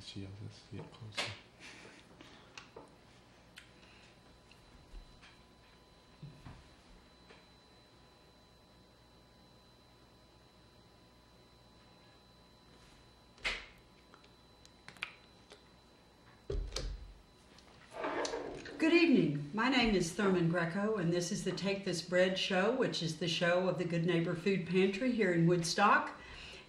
see it closer. Good evening. My name is Thurman Greco, and this is the Take This Bread show, which is the show of the Good Neighbor Food Pantry here in Woodstock.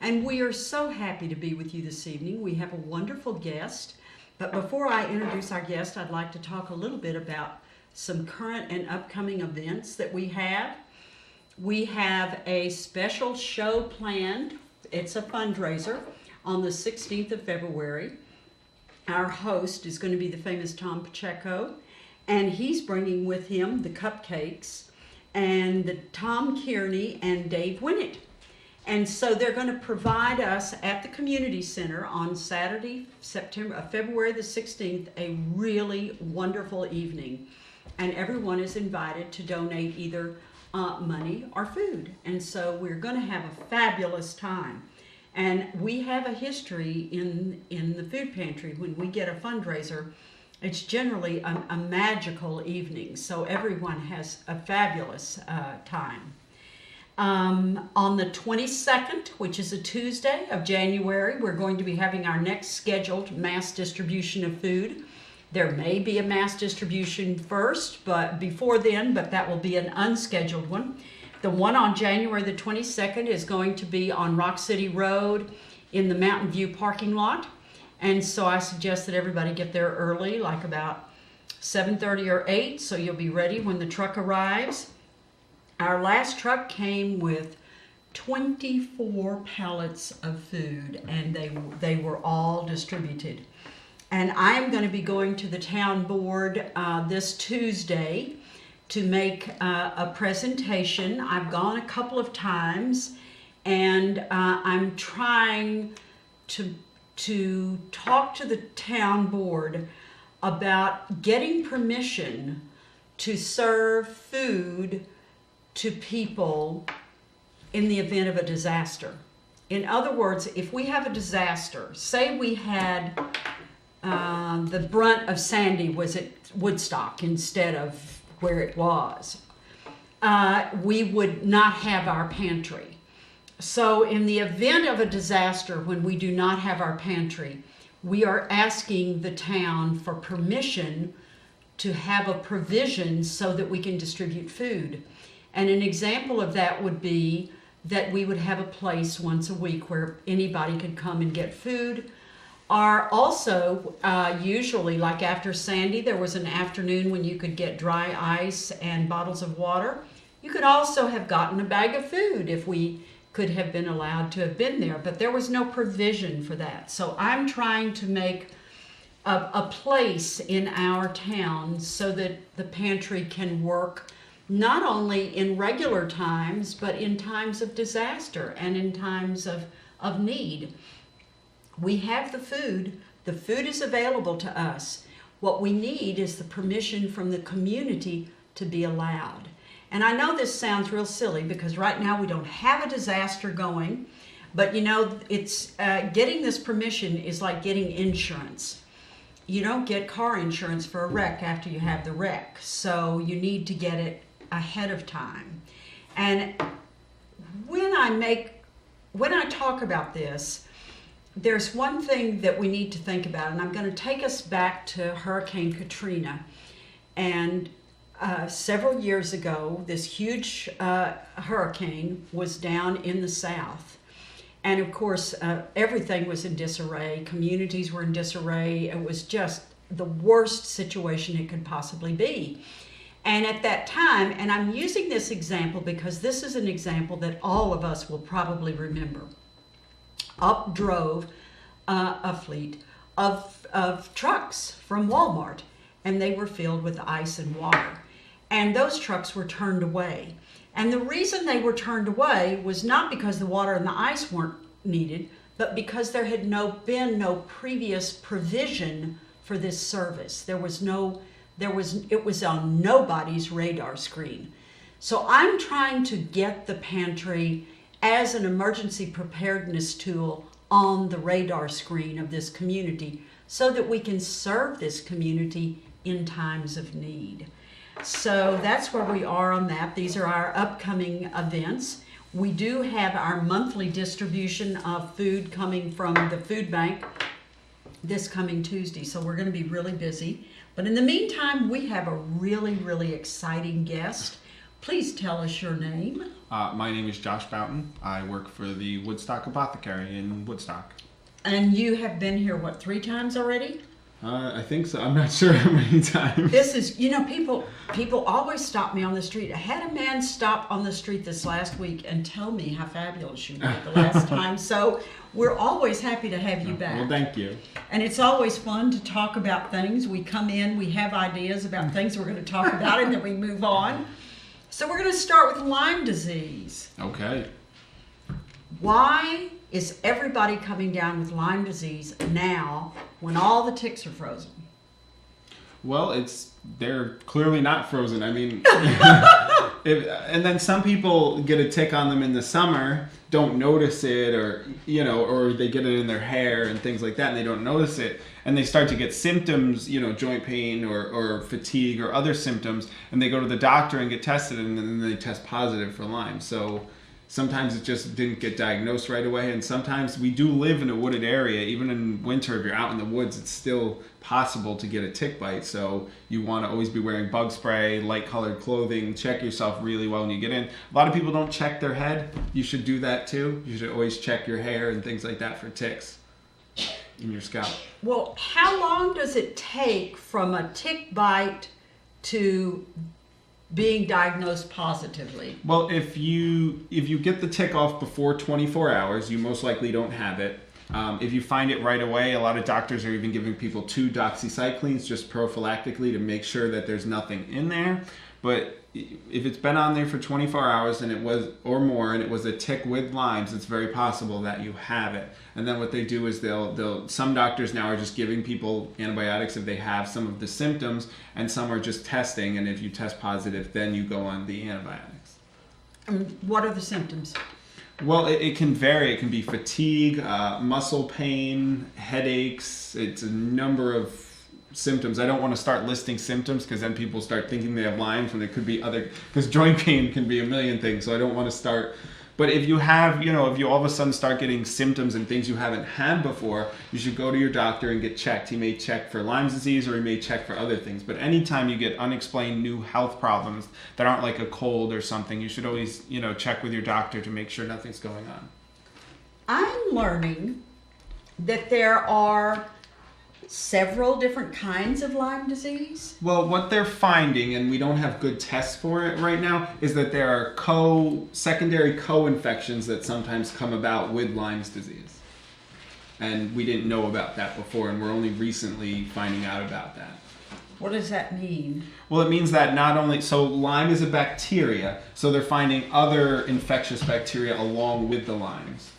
And we are so happy to be with you this evening. We have a wonderful guest. But before I introduce our guest, I'd like to talk a little bit about some current and upcoming events that we have. We have a special show planned. It's a fundraiser on the 16th of February. Our host is going to be the famous Tom Pacheco. And he's bringing with him the cupcakes and the Tom Kearney and Dave Winnett. And so they're going to provide us at the community center on Saturday, February the 16th, a really wonderful evening. And everyone is invited to donate either money or food. And so we're going to have a fabulous time. And we have a history in the food pantry. When we get a fundraiser, it's generally a magical evening, so everyone has a fabulous time. On the 22nd, which is a Tuesday of January, we're going to be having our next scheduled mass distribution of food. There may be a mass distribution first, but before then, but that will be an unscheduled one. The one on January the 22nd is going to be on Rock City Road in the Mountain View parking lot. And so I suggest that everybody get there early, like about 7:30 or 8, so you'll be ready when the truck arrives. Our last truck came with 24 pallets of food, and they were all distributed. And I am going to be going to the town board this Tuesday to make a presentation. I've gone a couple of times, and I'm trying to talk to the town board about getting permission to serve food to people in the event of a disaster. In other words, if we have a disaster, say we had the brunt of Sandy was at Woodstock instead of where it was, we would not have our pantry. So in the event of a disaster, when we do not have our pantry, we are asking the town for permission to have a provision so that we can distribute food. And an example of that would be that we would have a place once a week where anybody could come and get food. Or also, usually, like after Sandy, there was an afternoon when you could get dry ice and bottles of water. You could also have gotten a bag of food if we could have been allowed to have been there, but there was no provision for that. So I'm trying to make a place in our town so that the pantry can work not only in regular times, but in times of disaster and in times of need. We have the food is available to us. What we need is the permission from the community to be allowed. And I know this sounds real silly because right now we don't have a disaster going, but you know, it's getting this permission is like getting insurance. You don't get car insurance for a wreck after you have the wreck, so you need to get it ahead of time. And when I talk about this, there's one thing that we need to think about, and I'm going to take us back to Hurricane Katrina. And several years ago, this huge hurricane was down in the South. And of course, everything was in disarray. Communities were in disarray. It was just the worst situation it could possibly be. And at that time, and I'm using this example because this is an example that all of us will probably remember. Up drove a fleet of trucks from Walmart, and they were filled with ice and water. And those trucks were turned away. And the reason they were turned away was not because the water and the ice weren't needed, but because there had been no previous provision for this service. It was on nobody's radar screen. So I'm trying to get the pantry as an emergency preparedness tool on the radar screen of this community so that we can serve this community in times of need. So that's where we are on that. These are our upcoming events. We do have our monthly distribution of food coming from the food bank this coming Tuesday, so we're going to be really busy. But in the meantime, we have a really, really exciting guest. Please tell us your name. My name is Josh Boughton. I work for the Woodstock Apothecary in Woodstock. And you have been here, 3 times already? I think so. I'm not sure how many times. This is, people always stop me on the street. I had a man stop on the street this last week and tell me how fabulous you were the last time. So we're always happy to have you back. Well, thank you. And it's always fun to talk about things. We come in, we have ideas about things we're going to talk about, and then we move on. So we're going to start with Lyme disease. Okay. Why is everybody coming down with Lyme disease now when all the ticks are frozen? Well, they're clearly not frozen. I mean, and then some people get a tick on them in the summer, don't notice it, or they get it in their hair and things like that, and they don't notice it, and they start to get symptoms, joint pain or fatigue or other symptoms, and they go to the doctor and get tested, and then they test positive for Lyme. So sometimes it just didn't get diagnosed right away, and sometimes we do live in a wooded area. Even in winter, if you're out in the woods, it's still possible to get a tick bite. So you want to always be wearing bug spray, light-colored clothing, check yourself really well when you get in. A lot of people don't check their head. You should do that too. You should always check your hair and things like that for ticks in your scalp. Well, how long does it take from a tick bite to being diagnosed positively? Well, if you get the tick off before 24 hours, you most likely don't have it. If you find it right away, a lot of doctors are even giving people 2 doxycyclines just prophylactically to make sure that there's nothing in there. But if it's been on there for 24 hours and it was a tick with Lyme's, it's very possible that you have it. And then what they do is some doctors now are just giving people antibiotics if they have some of the symptoms, and some are just testing, and if you test positive, then you go on the antibiotics. What are the symptoms? Well, it can vary. It can be fatigue, muscle pain, headaches. It's a number of symptoms. I don't want to start listing symptoms because then people start thinking they have Lyme's when it could be other, because joint pain can be a million things. So I don't want to start. But if you have, if you all of a sudden start getting symptoms and things you haven't had before, you should go to your doctor and get checked. He may check for Lyme disease or he may check for other things. But anytime you get unexplained new health problems that aren't like a cold or something, you should always, check with your doctor to make sure nothing's going on. I'm learning that there are several different kinds of Lyme disease. Well, what they're finding, and we don't have good tests for it right now, is that there are secondary co-infections that sometimes come about with Lyme's disease. And we didn't know about that before, and we're only recently finding out about that. What does that mean? Well, it means that Lyme is a bacteria, so they're finding other infectious bacteria along with the Lyme's.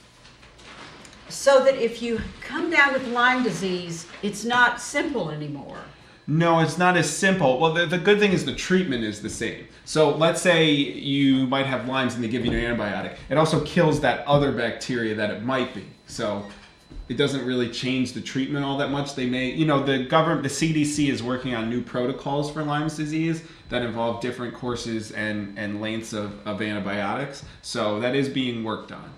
So that if you come down with Lyme disease, it's not simple anymore. No, it's not as simple. Well, the good thing is the treatment is the same. So let's say you might have Lyme's and they give you an antibiotic. It also kills that other bacteria that it might be. So it doesn't really change the treatment all that much. They may, the CDC is working on new protocols for Lyme's disease that involve different courses and lengths of antibiotics. So that is being worked on.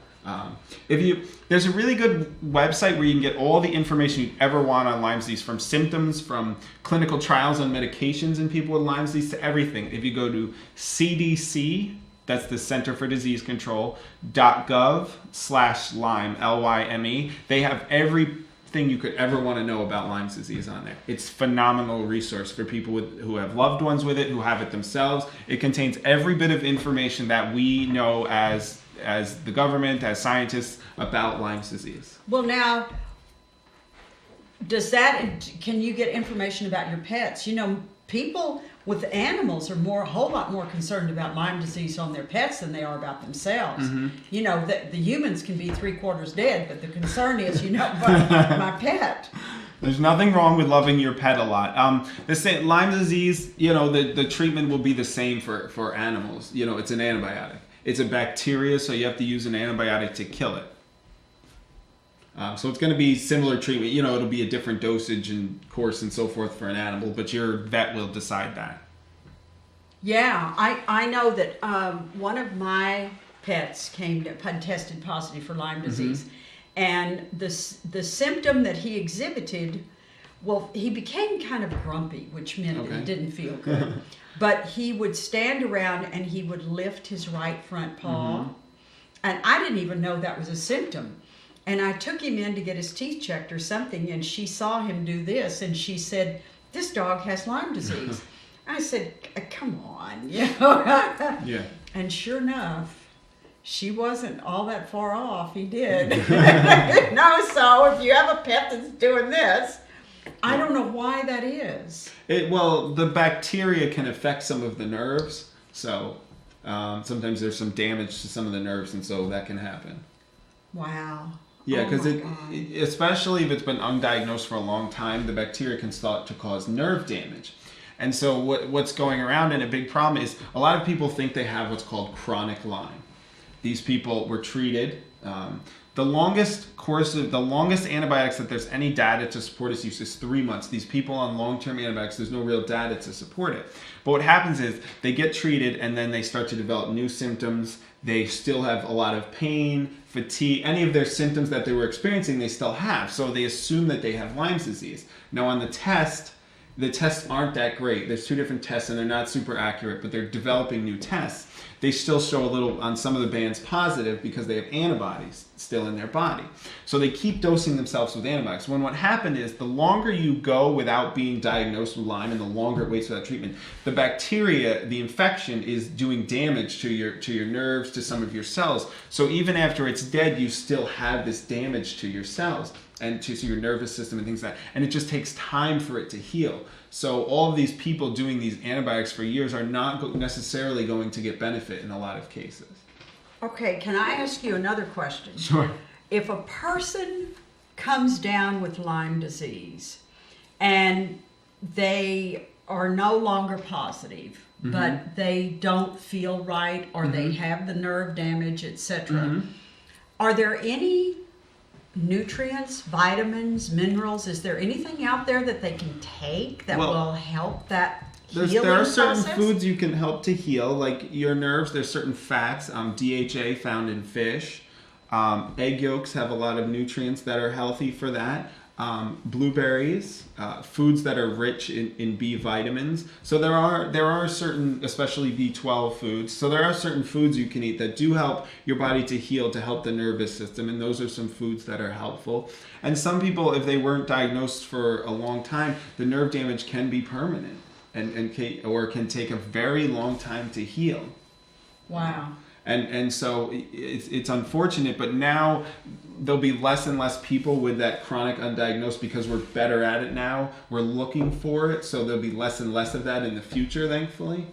There's a really good website where you can get all the information you ever want on Lyme disease, from symptoms, from clinical trials on medications in people with Lyme disease, to everything. If you go to CDC, that's the Center for Disease Control, .gov/Lyme, Lyme, they have everything you could ever want to know about Lyme disease on there. It's a phenomenal resource for people who have loved ones with it, who have it themselves. It contains every bit of information that we know as the government, as scientists, about Lyme disease. Well, now, can you get information about your pets? People with animals are a whole lot more concerned about Lyme disease on their pets than they are about themselves. Mm-hmm. The humans can be 3/4 dead, but the concern is, my pet. There's nothing wrong with loving your pet a lot. Lyme disease, the treatment will be the same for animals. It's an antibiotic. It's a bacteria, so you have to use an antibiotic to kill it. So it's going to be similar treatment. It'll be a different dosage and course and so forth for an animal, but your vet will decide that. Yeah, I know that one of my pets tested positive for Lyme disease, and the symptom that he exhibited, well, he became kind of grumpy, which meant that he didn't feel good. But he would stand around and he would lift his right front paw, and I didn't even know that was a symptom. And I took him in to get his teeth checked or something, and she saw him do this, and she said, "This dog has Lyme disease." I said, "Come on," Yeah. And sure enough, she wasn't all that far off. He did. So if you have a pet that's doing this, I don't know why that is. Well, the bacteria can affect some of the nerves, so sometimes there's some damage to some of the nerves, and so that can happen. Wow. Yeah, because especially if it's been undiagnosed for a long time, the bacteria can start to cause nerve damage. And so what's going around, and a big problem is a lot of people think they have what's called chronic Lyme. These people were treated. The longest antibiotics that there's any data to support its use is 3 months. These people on long-term antibiotics, there's no real data to support it. But what happens is they get treated and then they start to develop new symptoms. They still have a lot of pain, fatigue, any of their symptoms that they were experiencing, they still have. So they assume that they have Lyme disease. Now on the tests aren't that great. There's 2 different tests and they're not super accurate, but they're developing new tests. They still show a little on some of the bands positive because they have antibodies still in their body. So they keep dosing themselves with antibiotics. What happened is the longer you go without being diagnosed with Lyme and the longer it waits for that treatment, the bacteria, the infection is doing damage to your nerves, to some of your cells. So even after it's dead, you still have this damage to your cells and to your nervous system and things like that. And it just takes time for it to heal. So all of these people doing these antibiotics for years are not necessarily going to get benefit in a lot of cases. Okay, can I ask you another question? Sure. If a person comes down with Lyme disease and they are no longer positive, but they don't feel right or they have the nerve damage, etc., are there any nutrients, vitamins, minerals? Is there anything out there that they can take that will help that healing process? There are certain foods you can help to heal, like your nerves. There's certain fats, DHA found in fish. Egg yolks have a lot of nutrients that are healthy for that. Blueberries, foods that are rich in B vitamins. So there are certain, especially B12 foods. So there are certain foods you can eat that do help your body to heal, to help the nervous system, and those are some foods that are helpful. And some people, if they weren't diagnosed for a long time, the nerve damage can be permanent or can take a very long time to heal. Wow. And so it's unfortunate, but now there'll be less and less people with that chronic undiagnosed because we're better at it now. We're looking for it, so there'll be less and less of that in the future, thankfully.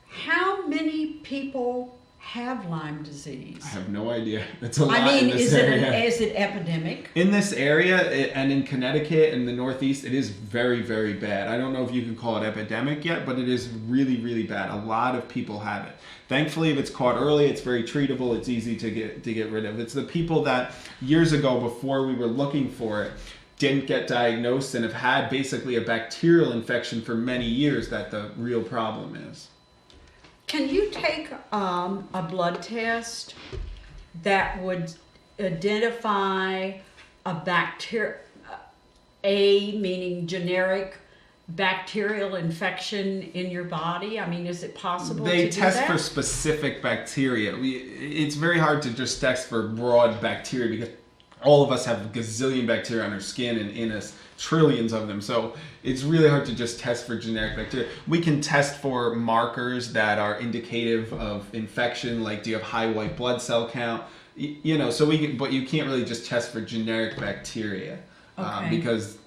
How many people have Lyme disease? I have no idea. It's a lot in this area. Is it epidemic? In this area and in Connecticut and the Northeast, it is very, very bad. I don't know if you can call it epidemic yet, but it is really, really bad. A lot of people have it. Thankfully, if it's caught early, it's very treatable. It's easy to get rid of. It's the people that years ago, before we were looking for it, didn't get diagnosed and have had basically a bacterial infection for many years that the real problem is. Can you take a blood test that would identify a meaning generic bacterial infection in your body? I mean, is it possible to do that? They test for specific bacteria. It's very hard to just test for broad bacteria because all of us have a gazillion bacteria on our skin and in us, trillions of them. So it's really hard to just test for generic bacteria. We can test for markers that are indicative of infection, like do you have high white blood cell count? But you can't really just test for generic bacteria because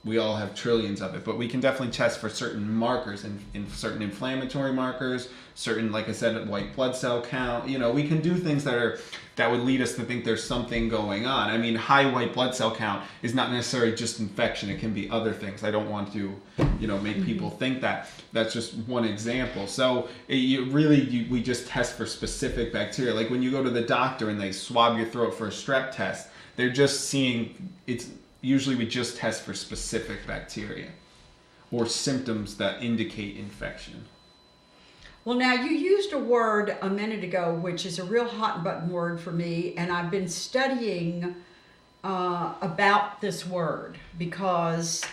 we all have trillions of it, but we can definitely test for certain markers in certain inflammatory markers, certain, like I said, white blood cell count. We can do things that would lead us to think there's something going on. I mean, high white blood cell count is not necessarily just infection. It can be other things. I don't want to, make people think that. That's just one example. So we just test for specific bacteria. Like when you go to the doctor and they swab your throat for a strep test, they're just seeing usually we just test for specific bacteria or symptoms that indicate infection. Well, now you used a word a minute ago, which is a real hot button word for me, and I've been studying about this word because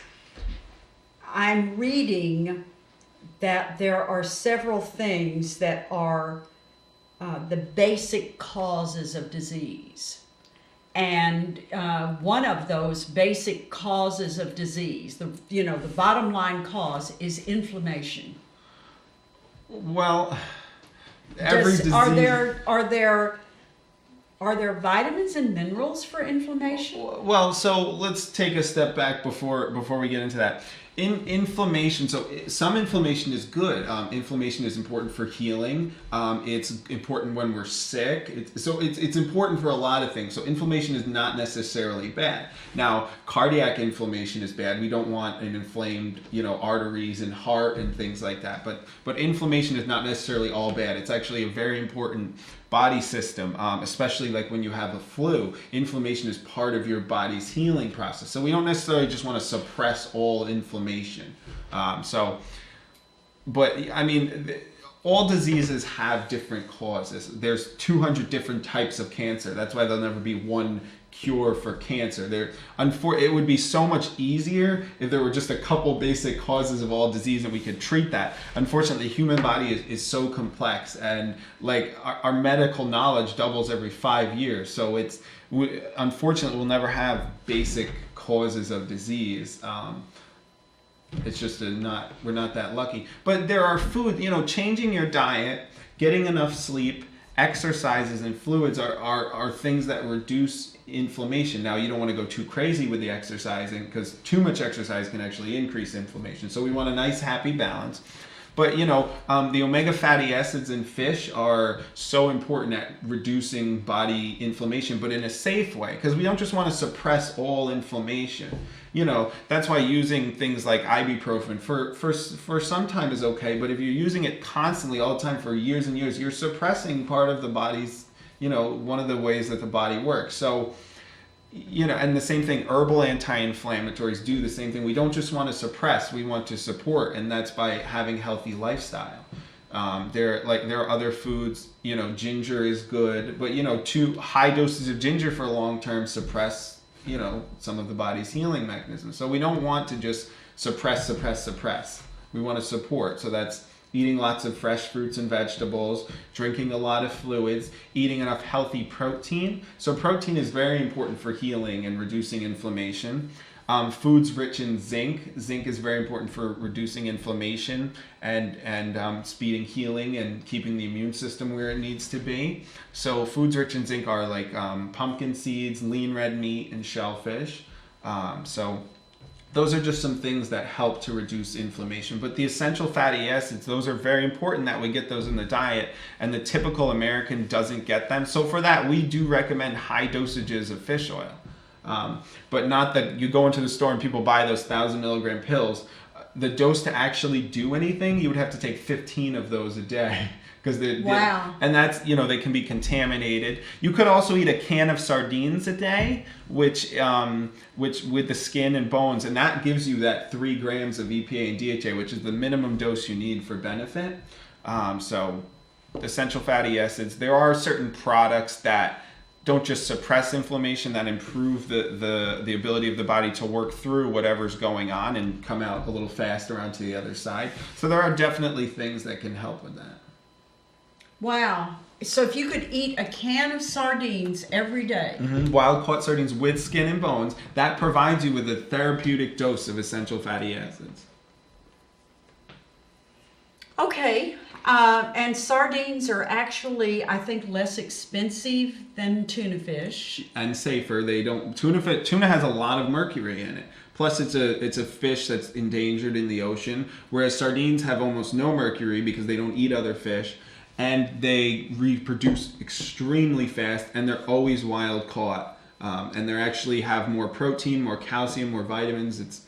I'm reading that there are several things that are the basic causes of disease. And one of those basic causes of disease, the bottom line cause, is inflammation. Well, every disease. Are there vitamins and minerals for inflammation? Well, so let's take a step back before we get into that. Inflammation, so some inflammation is good. Inflammation is important for healing. It's important when we're sick. It's important for a lot of things. So inflammation is not necessarily bad. Now, cardiac inflammation is bad. We don't want an inflamed, arteries and heart and things like that. But inflammation is not necessarily all bad. It's actually a very important body system, especially like when you have a flu. Inflammation is part of your body's healing process. So we don't necessarily just want to suppress all inflammation. But I mean, all diseases have different causes. There's 200 different types of cancer. That's why there'll never be one cure for cancer. It would be so much easier if there were just a couple basic causes of all disease and we could treat that. Unfortunately, the human body is so complex, and like our medical knowledge doubles every 5 years. So unfortunately, we'll never have basic causes of disease. It's just we're not that lucky. But there are food, changing your diet, getting enough sleep, exercises and fluids are things that reduce inflammation. Now, you don't want to go too crazy with the exercising because too much exercise can actually increase inflammation. So we want a nice, happy balance. But, the omega fatty acids in fish are so important at reducing body inflammation, but in a safe way, because we don't just want to suppress all inflammation. That's why using things like ibuprofen for some time is okay, but if you're using it constantly all the time for years and years, you're suppressing part of the body's, one of the ways that the body works. So, and the same thing, herbal anti-inflammatories do the same thing. We don't just want to suppress, we want to support, and that's by having healthy lifestyle. There are other foods, ginger is good, but too high doses of ginger for long term suppress some of the body's healing mechanisms. So we don't want to just suppress. We want to support. So that's eating lots of fresh fruits and vegetables, drinking a lot of fluids, eating enough healthy protein. So protein is very important for healing and reducing inflammation. Foods rich in zinc. Zinc is very important for reducing inflammation and speeding healing and keeping the immune system where it needs to be. So foods rich in zinc are like pumpkin seeds, lean red meat, and shellfish. So those are just some things that help to reduce inflammation. But the essential fatty acids, those are very important that we get those in the diet, and the typical American doesn't get them. So for that, we do recommend high dosages of fish oil. But not that you go into the store and people buy those 1,000 milligram pills. The dose to actually do anything, you would have to take 15 of those a day. Wow. And that's, they can be contaminated. You could also eat a can of sardines a day, which with the skin and bones, and that gives you that 3 grams of EPA and DHA, which is the minimum dose you need for benefit. So essential fatty acids, there are certain products that don't just suppress inflammation, that improve the ability of the body to work through whatever's going on and come out a little faster onto the other side. So there are definitely things that can help with that. Wow. So if you could eat a can of sardines every day. Mm-hmm. Wild-caught sardines with skin and bones, that provides you with a therapeutic dose of essential fatty acids. Okay. And sardines are actually, I think, less expensive than tuna fish. And safer. They don't tuna has a lot of mercury in it. Plus, it's a fish that's endangered in the ocean, whereas sardines have almost no mercury because they don't eat other fish, and they reproduce extremely fast, and they're always wild caught, and they actually have more protein, more calcium, more vitamins.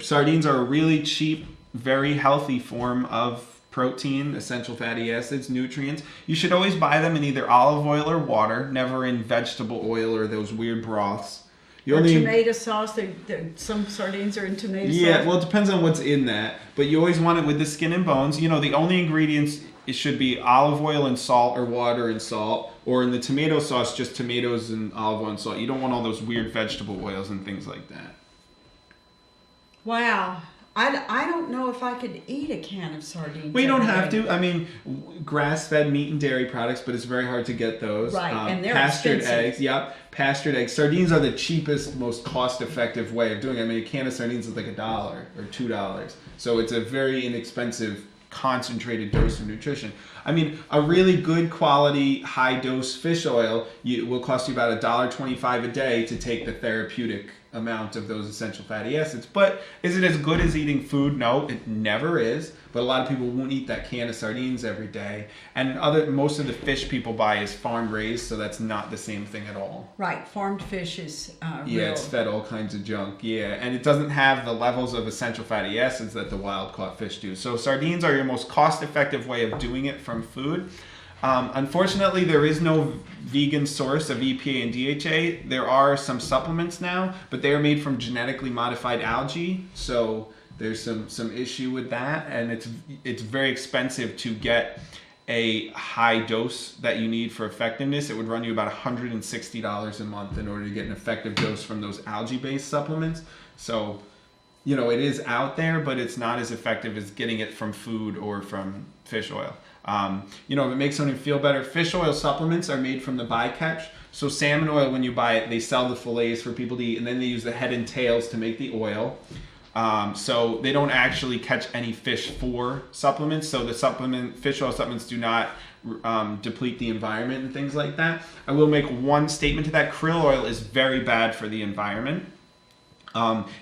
Sardines are a really cheap, very healthy form of protein, essential fatty acids, nutrients. You should always buy them in either olive oil or water, never in vegetable oil or those weird broths. Tomato sauce. Some sardines are in tomato sauce. Yeah, well, it depends on what's in that. But you always want it with the skin and bones. The only ingredients, it should be olive oil and salt, or water and salt. Or in the tomato sauce, just tomatoes and olive oil and salt. You don't want all those weird vegetable oils and things like that. Wow. I don't know if I could eat a can of sardines. Well, you don't have to. I mean, grass-fed meat and dairy products, but it's very hard to get those. Right, and they're pastured expensive. eggs. Yep, pastured eggs. Sardines are the cheapest, most cost-effective way of doing it. I mean, a can of sardines is like $1 or $2. So it's a very inexpensive, concentrated dose of nutrition. I mean, a really good quality, high-dose fish oil will cost you about $1.25 a day to take the therapeutic amount of those essential fatty acids. But is it as good as eating food? No, it never is. But a lot of people won't eat that can of sardines every day. And most of the fish people buy is farm raised, so that's not the same thing at all. Right, farmed fish is Yeah, it's fed all kinds of junk. Yeah, and it doesn't have the levels of essential fatty acids that the wild caught fish do. So sardines are your most cost-effective way of doing it from food. Unfortunately, there is no vegan source of EPA and DHA. There are some supplements now, but they are made from genetically modified algae. So there's some issue with that, and it's very expensive to get a high dose that you need for effectiveness. It would run you about $160 a month in order to get an effective dose from those algae-based supplements. So, it is out there, but it's not as effective as getting it from food or from fish oil. If it makes something feel better, fish oil supplements are made from the bycatch. So salmon oil, when you buy it, they sell the fillets for people to eat, and then they use the head and tails to make the oil. So they don't actually catch any fish for supplements. So the fish oil supplements do not deplete the environment and things like that. I will make one statement to that. Krill oil is very bad for the environment.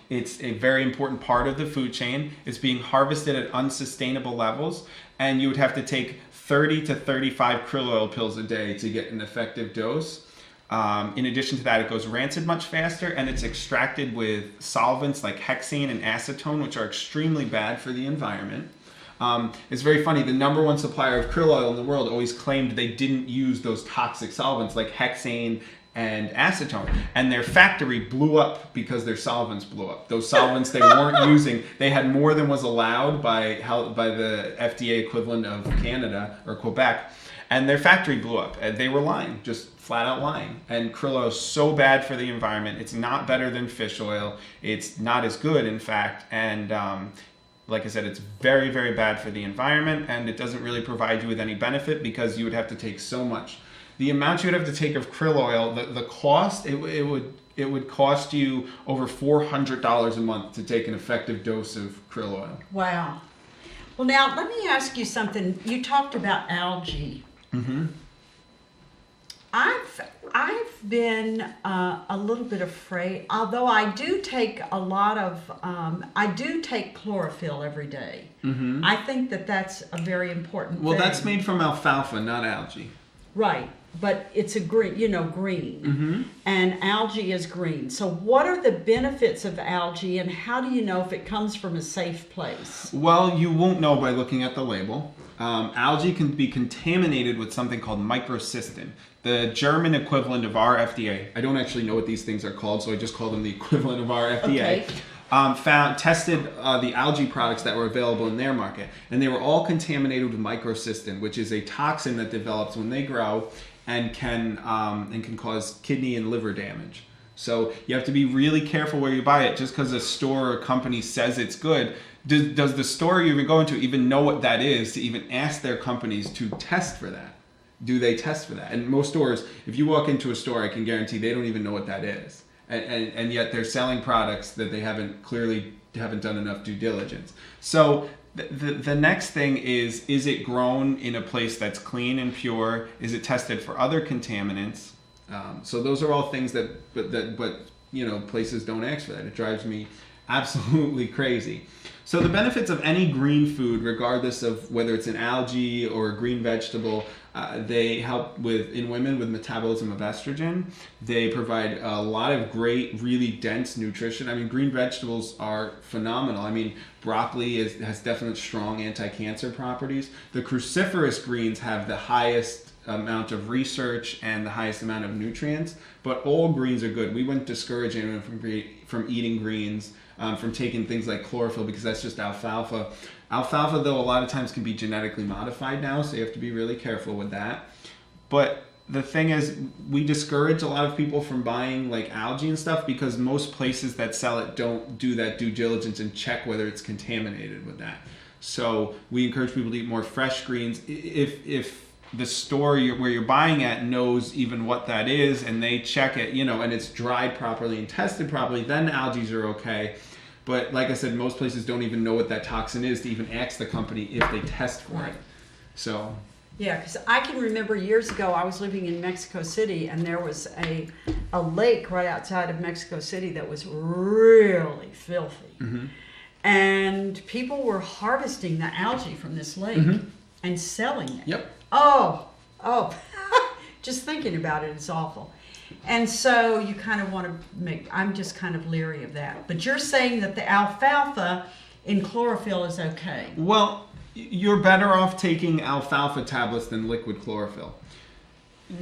It's a very important part of the food chain. It's being harvested at unsustainable levels, and you would have to take 30 to 35 krill oil pills a day to get an effective dose. In addition to that, it goes rancid much faster, and it's extracted with solvents like hexane and acetone, which are extremely bad for the environment. It's very funny. The number one supplier of krill oil in the world always claimed they didn't use those toxic solvents like hexane and acetone, and their factory blew up because their solvents blew up. Those solvents they weren't using, they had more than was allowed by the FDA equivalent of Canada or Quebec, and their factory blew up. They were lying, just flat out lying. And krill oil is so bad for the environment. It's not better than fish oil. It's not as good, in fact, and like I said, it's very, very bad for the environment, and it doesn't really provide you with any benefit because you would have to take so much. The amount you would have to take of krill oil, the cost, it would cost you over $400 a month to take an effective dose of krill oil. Wow. Well, now let me ask you something. You talked about algae. Mm-hmm. I've been a little bit afraid, although I do take a lot of, I do take chlorophyll every day. Mm-hmm. I think that's a very important thing. Well, that's made from alfalfa, not algae. Right, but it's a green, green. Mm-hmm. And algae is green. So what are the benefits of algae, and how do you know if it comes from a safe place? Well, you won't know by looking at the label. Algae can be contaminated with something called microcystin, the German equivalent of our FDA. I don't actually know what these things are called, so I just call them the equivalent of our FDA. Okay. Tested the algae products that were available in their market, and they were all contaminated with microcystin, which is a toxin that develops when they grow and can cause kidney and liver damage. So you have to be really careful where you buy it. Just because a store or company says it's good, does the store you're going to even know what that is to even ask their companies to test for that? Do they test for that? And most stores, if you walk into a store, I can guarantee they don't even know what that is. And yet they're selling products that they haven't done enough due diligence. So The next thing is it grown in a place that's clean and pure? Is it tested for other contaminants? So those are all things that places don't ask for that. It drives me absolutely crazy. So the benefits of any green food, regardless of whether it's an algae or a green vegetable, they help in women with metabolism of estrogen. They provide a lot of great, really dense nutrition. I mean, green vegetables are phenomenal. I mean, broccoli has definite strong anti-cancer properties. The cruciferous greens have the highest amount of research and the highest amount of nutrients, but all greens are good. We wouldn't discourage anyone from eating greens, from taking things like chlorophyll, because that's just alfalfa. Alfalfa, though, a lot of times can be genetically modified now, so you have to be really careful with that. But the thing is, we discourage a lot of people from buying like algae and stuff because most places that sell it don't do that due diligence and check whether it's contaminated with that. So we encourage people to eat more fresh greens. If the store where you're buying at knows even what that is and they check it, and it's dried properly and tested properly, then algae are okay. But like I said, most places don't even know what that toxin is to even ask the company if they test for it. So. Yeah, because I can remember years ago, I was living in Mexico City, and there was a lake right outside of Mexico City that was really filthy. Mm-hmm. And people were harvesting the algae from this lake and selling it. Yep. Oh, just thinking about it, it's awful. And so you kind of want to I'm just kind of leery of that. But you're saying that the alfalfa in chlorophyll is okay. Well, you're better off taking alfalfa tablets than liquid chlorophyll.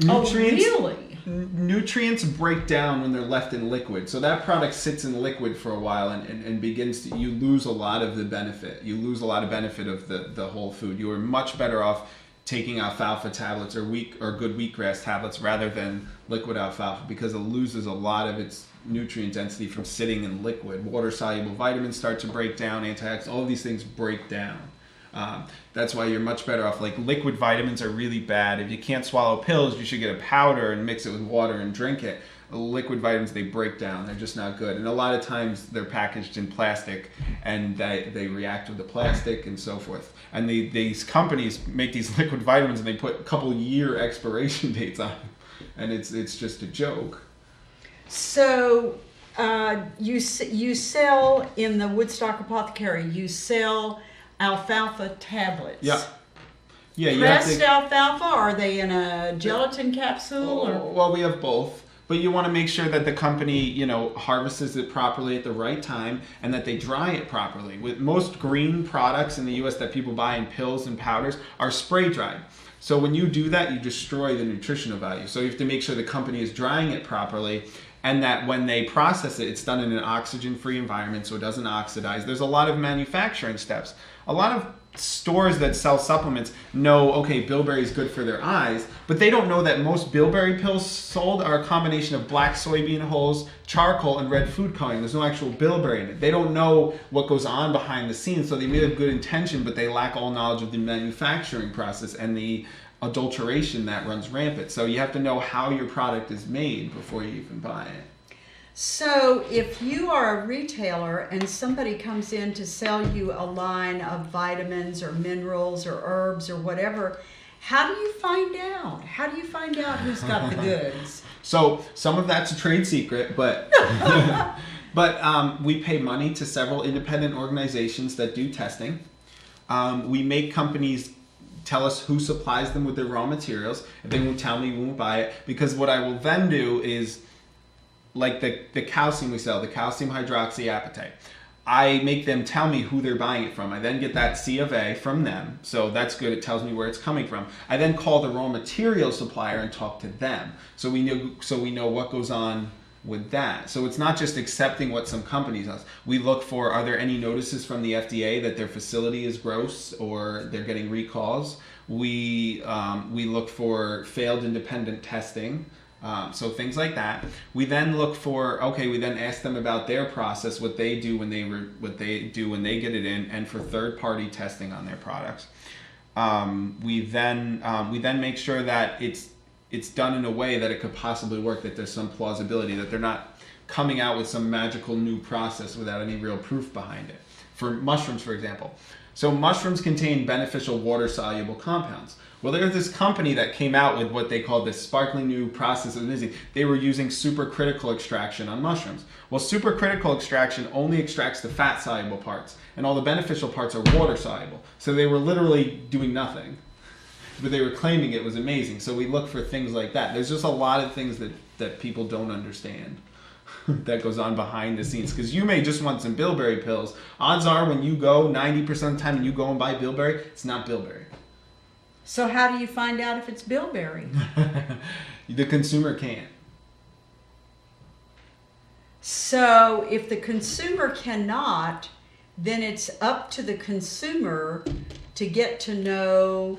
Oh, really? Nutrients break down when they're left in liquid. So that product sits in liquid for a while and begins to, you lose a lot of the benefit. You lose a lot of benefit of the whole food. You are much better off taking alfalfa tablets or good wheatgrass tablets rather than liquid alfalfa, because it loses a lot of its nutrient density from sitting in liquid. Water-soluble vitamins start to break down, antioxidants, all of these things break down. That's why you're much better off. Like, liquid vitamins are really bad. If you can't swallow pills, you should get a powder and mix it with water and drink it. Liquid vitamins, they break down. They're just not good. And a lot of times they're packaged in plastic and they react with the plastic and so forth. And these companies make these liquid vitamins and they put a couple year expiration dates on them. And it's just a joke. So you sell in the Woodstock Apothecary, you sell alfalfa tablets. Yeah. Yeah. Pressed alfalfa? Are they in a gelatin capsule? Well, we have both. But you want to make sure that the company, harvests it properly at the right time and that they dry it properly. With most green products in the U.S. that people buy in pills and powders are spray dried. So when you do that, you destroy the nutritional value. So you have to make sure the company is drying it properly and that when they process it, it's done in an oxygen-free environment so it doesn't oxidize. There's a lot of manufacturing steps. A lot of stores that sell supplements know, okay, bilberry is good for their eyes, but they don't know that most bilberry pills sold are a combination of black soybean hulls, charcoal, and red food coloring. There's no actual bilberry in it. They don't know what goes on behind the scenes, so they may have good intention, but they lack all knowledge of the manufacturing process and the adulteration that runs rampant. So you have to know how your product is made before you even buy it. So if you are a retailer and somebody comes in to sell you a line of vitamins or minerals or herbs or whatever, how do you find out? How do you find out who's got the goods? So some of that's a trade secret, but we pay money to several independent organizations that do testing. We make companies tell us who supplies them with their raw materials. If they won't tell me, we won't buy it. Because what I will then do is, like the calcium we sell, the calcium hydroxyapatite, I make them tell me who they're buying it from. I then get that C of A from them, so that's good. It tells me where it's coming from. I then call the raw material supplier and talk to them, so we know what goes on with that. So it's not just accepting what some companies does. We look for, are there any notices from the FDA that their facility is gross or they're getting recalls? We look for failed independent testing. So things like that. We then look for, we then ask them about their process, what they do when they get it in, and for third-party testing on their products. We then make sure that it's done in a way that it could possibly work, that there's some plausibility, that they're not coming out with some magical new process without any real proof behind it. for mushrooms, for example. So mushrooms contain beneficial water-soluble compounds. Well, there's this company that came out with what they called this sparkling new process of Disney. They were using supercritical extraction on mushrooms. Well, supercritical extraction only extracts the fat-soluble parts, and all the beneficial parts are water-soluble. So they were literally doing nothing, but they were claiming it was amazing. So we look for things like that. There's just a lot of things that people don't understand that goes on behind the scenes. Because you may just want some bilberry pills. Odds are when you go, 90% of the time when you go and buy bilberry, it's not bilberry. So how do you find out if it's bilberry? The consumer can't. So if the consumer cannot, then it's up to the consumer to get to know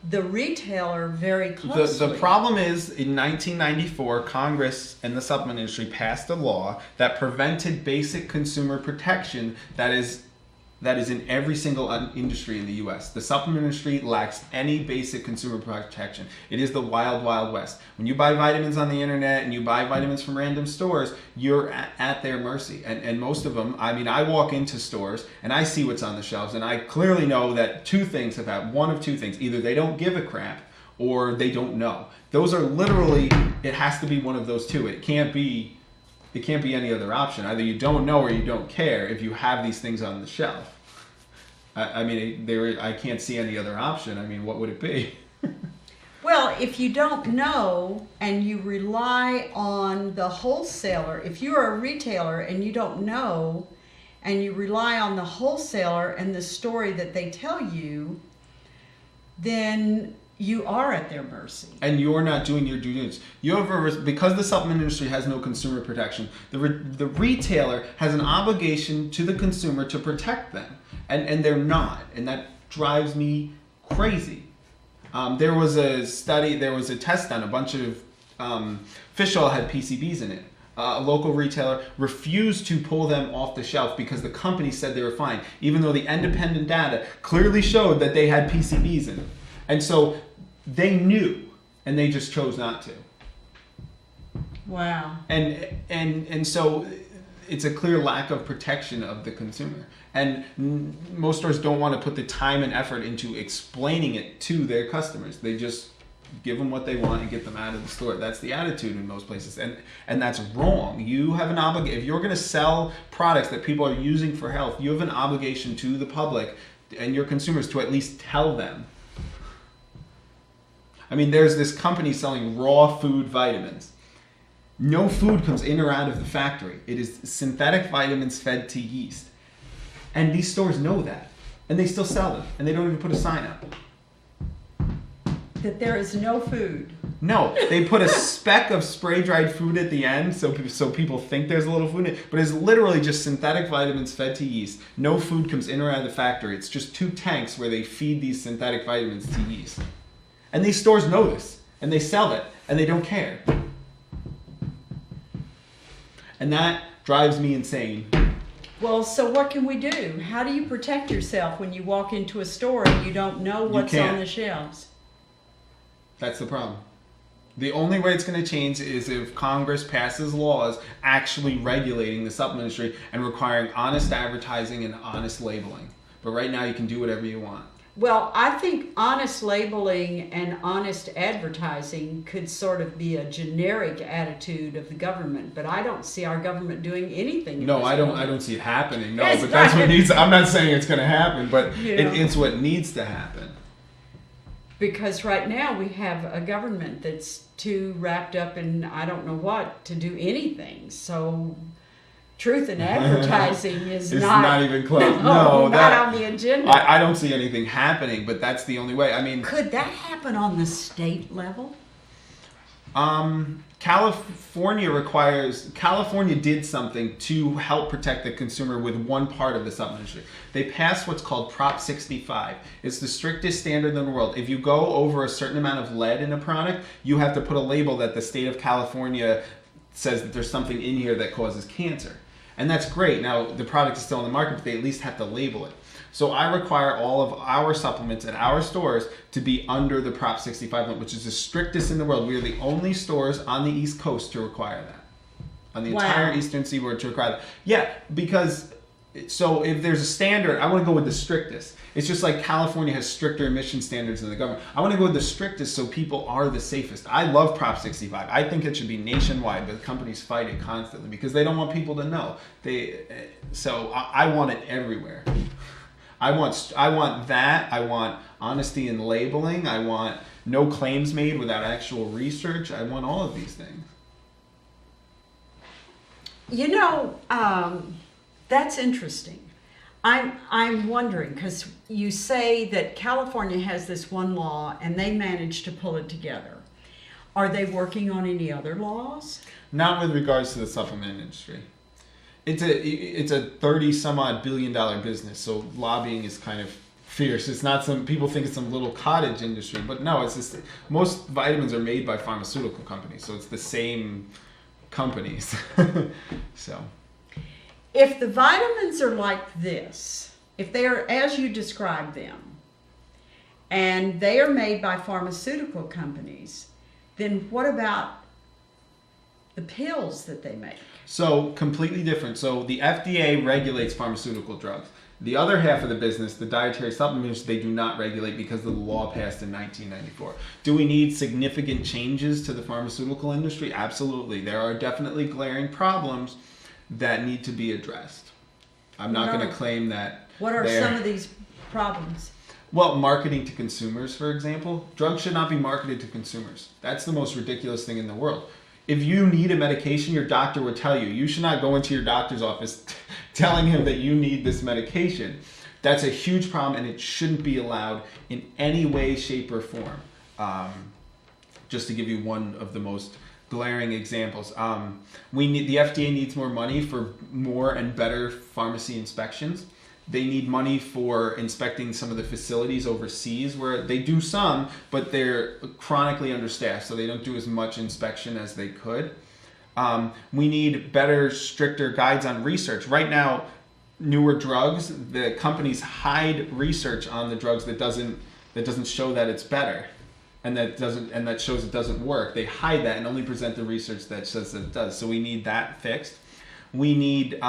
the retailer very closely. The problem is, in 1994, Congress and the supplement industry passed a law that prevented basic consumer protection that is in every single industry in the U.S. The supplement industry lacks any basic consumer protection. It is the wild, wild west. When you buy vitamins on the internet and you buy vitamins from random stores, you're at their mercy. And most of them, I mean, I walk into stores and I see what's on the shelves, and I clearly know that two things have happened. One of two things. Either they don't give a crap or they don't know. Those are literally, it has to be one of those two. It can't be any other option. Either you don't know or you don't care if you have these things on the shelf. I mean, I can't see any other option. I mean, what would it be? Well, if you don't know and you rely on the wholesaler, if you're a retailer and you don't know and you rely on the wholesaler and the story that they tell you, then you are at their mercy. And you're not doing your due diligence. Because the supplement industry has no consumer protection, the retailer has an obligation to the consumer to protect them. And they're not. And that drives me crazy. There was a test done. A bunch of fish oil had PCBs in it. A local retailer refused to pull them off the shelf because the company said they were fine, even though the independent data clearly showed that they had PCBs in them. And so they knew, and they just chose not to. Wow. And so it's a clear lack of protection of the consumer. And most stores don't want to put the time and effort into explaining it to their customers. They just give them what they want and get them out of the store. That's the attitude in most places. And that's wrong. You have an obligation. If you're going to sell products that people are using for health, you have an obligation to the public and your consumers to at least tell them. I mean, there's this company selling raw food vitamins. No food comes in or out of the factory. It is synthetic vitamins fed to yeast. And these stores know that. And they still sell them. And they don't even put a sign up. That there is no food. No. They put a speck of spray-dried food at the end so people think there's a little food in it. But it's literally just synthetic vitamins fed to yeast. No food comes in or out of the factory. It's just 2 tanks where they feed these synthetic vitamins to yeast. And these stores know this. And they sell it. And they don't care. And that drives me insane. Well, so what can we do? How do you protect yourself when you walk into a store and you don't know what's on the shelves? That's the problem. The only way it's going to change is if Congress passes laws actually regulating the supplement industry and requiring honest advertising and honest labeling. But right now you can do whatever you want. Well, I think honest labeling and honest advertising could sort of be a generic attitude of the government, but I don't see our government doing anything. No, I don't see it happening. No, but that's what needs. I'm not saying it's going to happen, but it's what needs to happen. Because right now we have a government that's too wrapped up in I don't know what to do anything. So truth in advertising is not even close. No, not on the agenda. I don't see anything happening, but that's the only way. I mean, could that happen on the state level? California did something to help protect the consumer with one part of the supplement industry. They passed what's called Prop 65. It's the strictest standard in the world. If you go over a certain amount of lead in a product, you have to put a label that the state of California says that there's something in here that causes cancer. And that's great. Now, the product is still on the market, but they at least have to label it. So I require all of our supplements at our stores to be under the Prop 65 limit, which is the strictest in the world. We are the only stores on the East Coast to require that. On the entire Eastern Seaboard to require that. Yeah, because So if there's a standard, I want to go with the strictest. It's just like California has stricter emission standards than the government. I want to go with the strictest so people are the safest. I love Prop 65. I think it should be nationwide, but companies fight it constantly because they don't want people to know. So I want it everywhere. I want that. I want honesty in labeling. I want no claims made without actual research. I want all of these things. That's interesting. I'm wondering, because you say that California has this one law and they managed to pull it together. Are they working on any other laws? Not with regards to the supplement industry. It's a 30 some odd $billion business, so lobbying is kind of fierce. It's not some people think it's some little cottage industry, but no, it's just most vitamins are made by pharmaceutical companies, so it's the same companies. So if the vitamins are like this, if they are as you described them, and they are made by pharmaceutical companies, then what about the pills that they make? So completely different. So the FDA regulates pharmaceutical drugs. The other half of the business, the dietary supplements, they do not regulate because of the law passed in 1994. Do we need significant changes to the pharmaceutical industry? Absolutely. There are definitely glaring problems that need to be addressed. I'm not going to claim that. What are some of these problems? Well, marketing to consumers, for example. Drugs should not be marketed to consumers. That's the most ridiculous thing in the world. If you need a medication, your doctor would tell you. You should not go into your doctor's office telling him that you need this medication. That's a huge problem, and it shouldn't be allowed in any way, shape, or form. Just to give you one of the most glaring examples. The FDA needs more money for more and better pharmacy inspections. They need money for inspecting some of the facilities overseas where they do some, but they're chronically understaffed, so they don't do as much inspection as they could. We need better, stricter guides on research. Right now, newer drugs, the companies hide research on the drugs that doesn't show that it's better, and that shows it doesn't work. They hide that and only present the research that says that it does. So we need that fixed. We need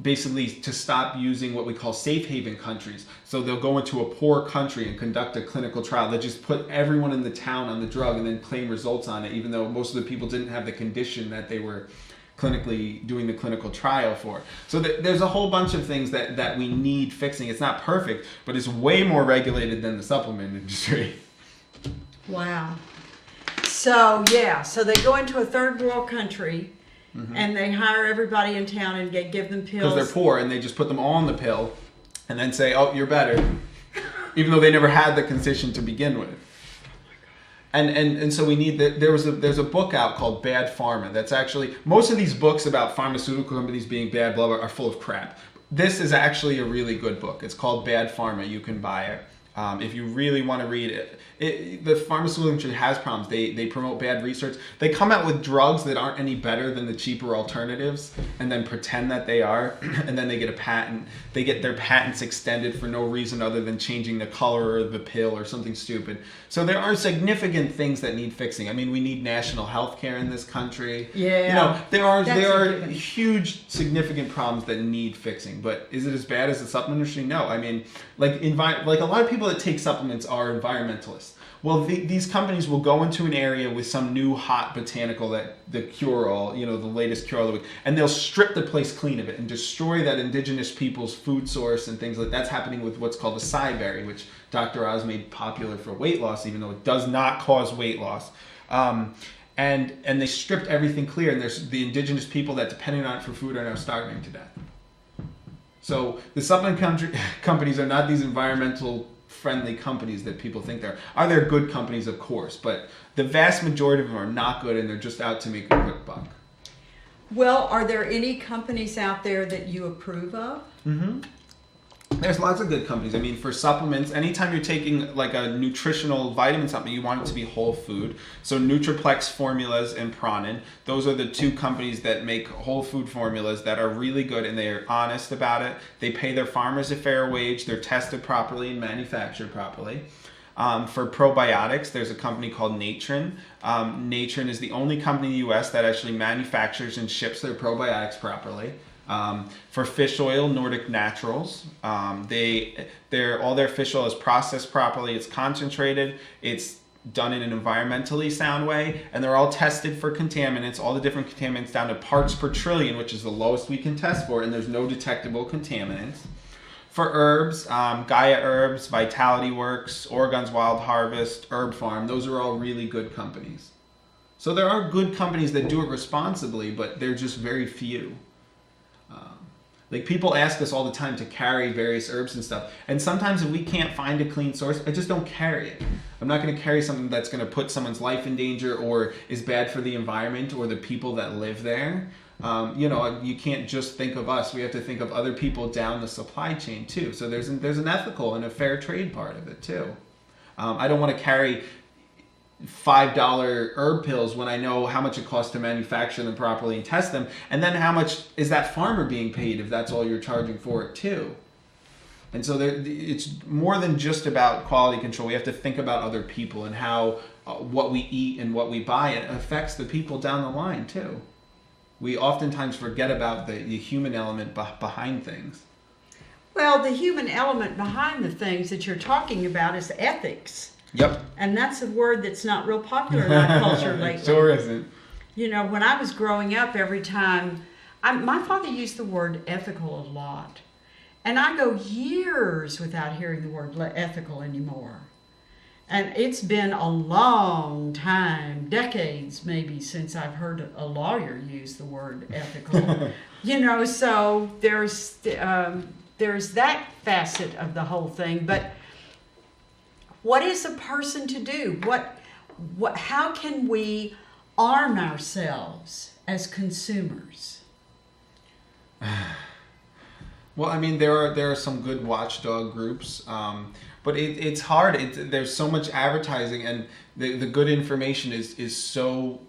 basically to stop using what we call safe haven countries. So they'll go into a poor country and conduct a clinical trial. They just put everyone in the town on the drug and then claim results on it, even though most of the people didn't have the condition that they were clinically doing the clinical trial for. So there's a whole bunch of things that we need fixing. It's not perfect, but it's way more regulated than the supplement industry. Wow. So they go into a third world country. Mm-hmm. And they hire everybody in town and give them pills. Because they're poor, and they just put them all on the pill and then say, oh, you're better. Even though they never had the condition to begin with. And so we need there's a book out called Bad Pharma. That's actually, most of these books about pharmaceutical companies being bad, blah, blah, are full of crap. This is actually a really good book. It's called Bad Pharma. You can buy it. If you really want to read it, the pharmaceutical industry has problems. They promote bad research. They come out with drugs that aren't any better than the cheaper alternatives and then pretend that they are, and then they get a patent. They get their patents extended for no reason other than changing the color of the pill or something stupid. So there are significant things that need fixing. I mean, we need national health care in this country. Yeah. There are huge, significant problems that need fixing. But is it as bad as the supplement industry? No. I mean, like a lot of people that take supplements are environmentalists. Well, these companies will go into an area with some new hot botanical that the cure-all, the latest cure-all of the week, and they'll strip the place clean of it and destroy that indigenous people's food source and things like that. That's happening with what's called the acai berry, which Dr. Oz made popular for weight loss, even though it does not cause weight loss. And they stripped everything clear, and there's the indigenous people that depended on it for food are now starving to death. So the supplement companies are not these environmental friendly companies that people think they're. Are there good companies? Of course, but the vast majority of them are not good, and they're just out to make a quick buck. Well, are there any companies out there that you approve of? Mm-hmm. There's lots of good companies. I mean, for supplements, anytime you're taking like a nutritional vitamin supplement, you want it to be whole food. So Nutriplex Formulas and Pranin, those are the two companies that make whole food formulas that are really good, and they are honest about it. They pay their farmers a fair wage. They're tested properly and manufactured properly. For probiotics, there's a company called Natron. Natron is the only company in the U.S. that actually manufactures and ships their probiotics properly. For fish oil, Nordic Naturals. All their fish oil is processed properly. It's concentrated. It's done in an environmentally sound way, and they're all tested for contaminants, all the different contaminants down to parts per trillion, which is the lowest we can test for, and there's no detectable contaminants. For herbs, Gaia Herbs, Vitality Works, Oregon's Wild Harvest, Herb Farm, those are all really good companies. So there are good companies that do it responsibly, but they're just very few. Like people ask us all the time to carry various herbs and stuff. And sometimes if we can't find a clean source, I just don't carry it. I'm not going to carry something that's going to put someone's life in danger or is bad for the environment or the people that live there. You can't just think of us. We have to think of other people down the supply chain too. So there's an ethical and a fair trade part of it too. I don't want to carry $5 herb pills when I know how much it costs to manufacture them properly and test them, and then how much is that farmer being paid if that's all you're charging for it too. And so it's more than just about quality control. We have to think about other people and how what we eat and what we buy, it affects the people down the line too. We oftentimes forget about the human element behind things. Well, the human element behind the things that you're talking about is ethics. Yep. And that's a word that's not real popular in our culture lately. Sure isn't. When I was growing up, every time, my father used the word ethical a lot. And I go years without hearing the word ethical anymore. And it's been a long time, decades maybe, since I've heard a lawyer use the word ethical. So there's that facet of the whole thing. But what is a person to do? How can we arm ourselves as consumers? Well, I mean, there are some good watchdog groups, but it's hard. There's so much advertising, and the good information is so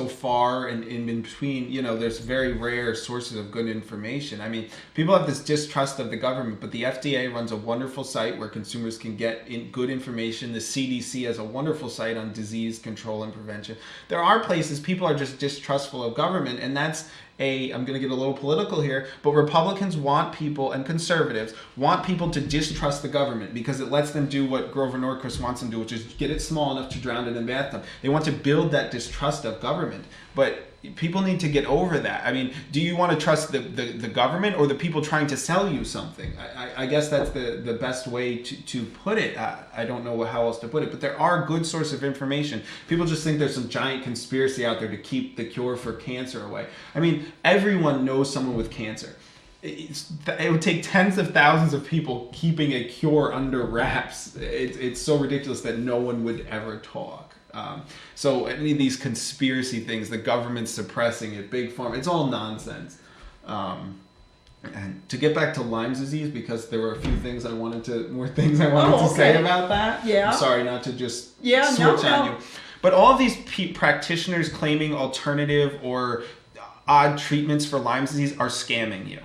far and in between. There's very rare sources of good information. I mean, people have this distrust of the government, but the FDA runs a wonderful site where consumers can get good information. The CDC has a wonderful site on disease control and prevention. There are places people are just distrustful of government, and that's I'm going to get a little political here, but Republicans want people, and conservatives want people to distrust the government because it lets them do what Grover Norquist wants them to do, which is get it small enough to drown it in bathtub. They want to build that distrust of government, but people need to get over that. I mean, do you want to trust the government or the people trying to sell you something? I guess that's the best way to put it. I don't know how else to put it, but there are good sources of information. People just think there's some giant conspiracy out there to keep the cure for cancer away. I mean, everyone knows someone with cancer. It would take tens of thousands of people keeping a cure under wraps. It's so ridiculous that no one would ever talk. So any of these conspiracy things, the government suppressing it, big pharma, it's all nonsense. And to get back to Lyme disease, because there were a few things I wanted to say about that. Yeah. I'm sorry not to just switch on you. But all of these practitioners claiming alternative or odd treatments for Lyme disease are scamming you.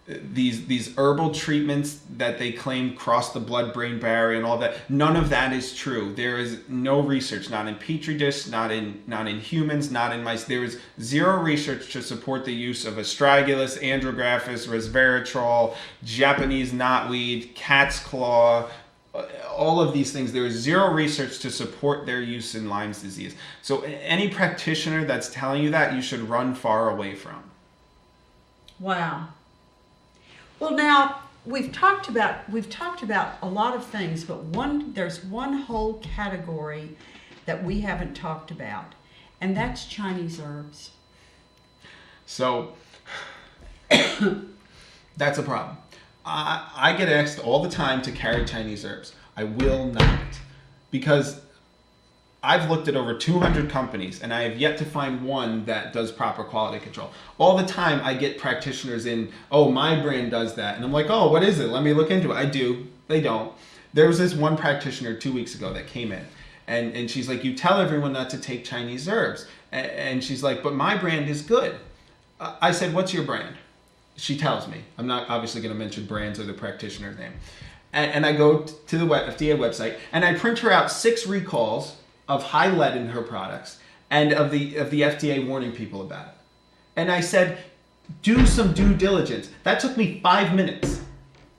These herbal treatments that they claim cross the blood-brain barrier and all that, none of that is true. There is no research, not in petri dish, not in humans, not in mice. There is zero research to support the use of astragalus, andrographis, resveratrol, Japanese knotweed, cat's claw, all of these things. There is zero research to support their use in Lyme disease. So any practitioner that's telling you that, you should run far away from. Wow. Well, now we've talked about a lot of things, but there's one whole category that we haven't talked about, and that's Chinese herbs. So that's a problem. I get asked all the time to carry Chinese herbs. I will not, because I've looked at over 200 companies and I have yet to find one that does proper quality control. All the time I get practitioners in, oh, my brand does that. And I'm like, oh, what is it? Let me look into it. I do. They don't. There was this one practitioner 2 weeks ago that came in and she's like, you tell everyone not to take Chinese herbs. And she's like, but my brand is good. I said, what's your brand? She tells me. I'm not obviously going to mention brands or the practitioner's name. And I go to the FDA website and I print her out 6 recalls of high lead in her products and of the FDA warning people about it. And I said, do some due diligence. That took me 5 minutes.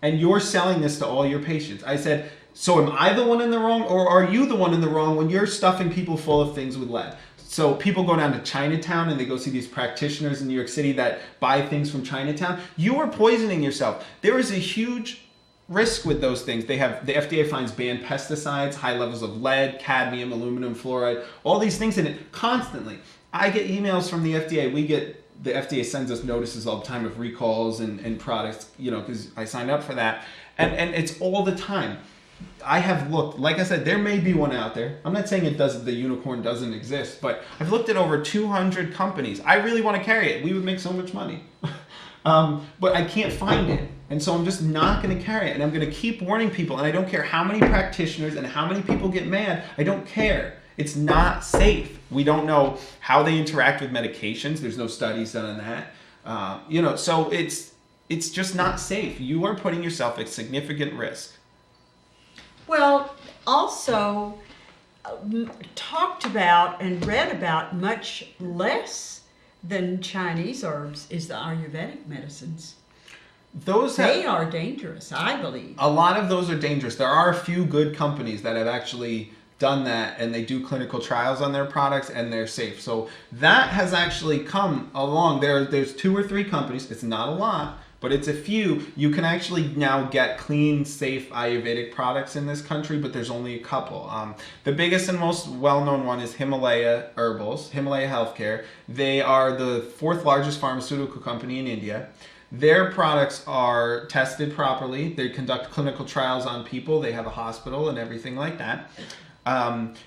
And you're selling this to all your patients. I said, so am I the one in the wrong, or are you the one in the wrong when you're stuffing people full of things with lead? So people go down to Chinatown and they go see these practitioners in New York City that buy things from Chinatown. You are poisoning yourself. There is a huge risk with those things. The FDA finds banned pesticides, high levels of lead, cadmium, aluminum, fluoride, all these things in it constantly. I get emails from the FDA. The FDA sends us notices all the time of recalls and products, because I signed up for that. And it's all the time. I have looked, like I said, there may be one out there. I'm not saying the unicorn doesn't exist, but I've looked at over 200 companies. I really want to carry it. We would make so much money. But I can't find it. And so I'm just not going to carry it. And I'm going to keep warning people. And I don't care how many practitioners and how many people get mad. I don't care. It's not safe. We don't know how they interact with medications. There's no studies done on that. So it's just not safe. You are putting yourself at significant risk. Well, also talked about and read about much less than Chinese herbs is the Ayurvedic medicines. They are dangerous, I believe. A lot of those are dangerous. There are a few good companies that have actually done that, and they do clinical trials on their products, and they're safe. So that has actually come along. There's 2 or 3 companies. It's not a lot, but it's a few. You can actually now get clean, safe Ayurvedic products in this country, but there's only a couple. The biggest and most well-known one is Himalaya Healthcare. They are the 4th largest pharmaceutical company in India. Their products are tested properly. They conduct clinical trials on people. They have a hospital and everything like that.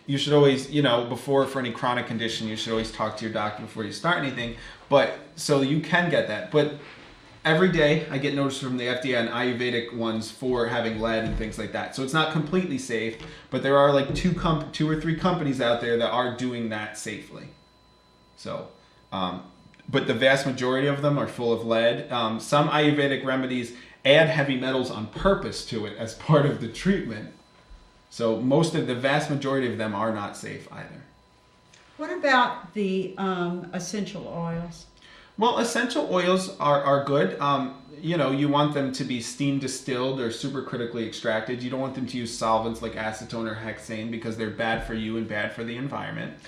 You should always, for any chronic condition, you should always talk to your doctor before you start anything. But so you can get that. But every day I get notices from the FDA on Ayurvedic ones for having lead and things like that. So it's not completely safe, but there are like 2 or 3 companies out there that are doing that safely. So, but the vast majority of them are full of lead. Some Ayurvedic remedies add heavy metals on purpose to it as part of the treatment. So the vast majority of them are not safe either. What about the essential oils? Well, essential oils are good. You want them to be steam distilled or supercritically extracted. You don't want them to use solvents like acetone or hexane because they're bad for you and bad for the environment.